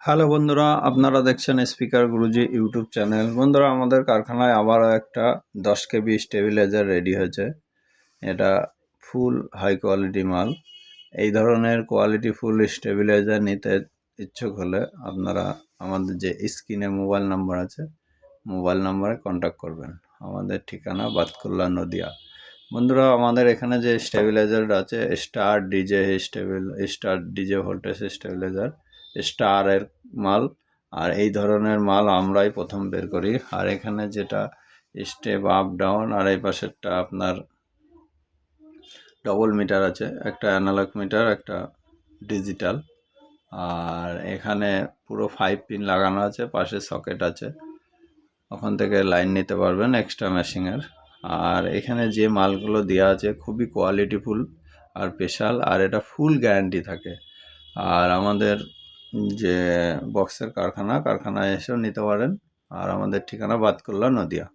Hello বন্ধুরা, আপনারা দেখছেন স্পিকার গুরুজি ইউটিউব চ্যানেল। বন্ধুরা, আমাদের কারখানায় আবারও একটা 10 কেবি স্টেবিলাইজার রেডি হয়েছে। এটা ফুল হাই কোয়ালিটি মাল। এই ধরনের কোয়ালিটি ফুল স্টেবিলাইজার নিতে ইচ্ছুক হলে আপনারা আমাদের যে স্ক্রিনে মোবাইল নাম্বার আছে, মোবাইল নাম্বারে কন্ট্যাক্ট করবেন। আমাদের ঠিকানা বাতকুল্লা নদিয়া। বন্ধুরা, আমাদের এখানে যে স্টেবিলাইজার আছে স্টার ডিজে ভোল্টেজ স্টেবিলাইজার, স্টারের মাল। আর এই ধরনের মাল আমরাই প্রথম বের করি। আর এখানে যেটা স্টেপ আপ ডাউন, আর এই পাশেরটা আপনার ডবল মিটার আছে, একটা অ্যানালগ মিটার, একটা ডিজিটাল। আর এখানে পুরো 5 পিন লাগানো আছে, পাশে সকেট আছে, ওখান থেকে লাইন নিতে পারবেন এক্সট্রা মেশিনের। আর এখানে যে মালগুলো দেওয়া আছে খুবই কোয়ালিটিফুল আর স্পেশাল, আর এটা ফুল গ্যারান্টি থাকে। আর আমাদের যে বক্সের কারখানায় এসেও নিতে পারেন। আর আমাদের ঠিকানা বাতকুল্লা নদিয়া।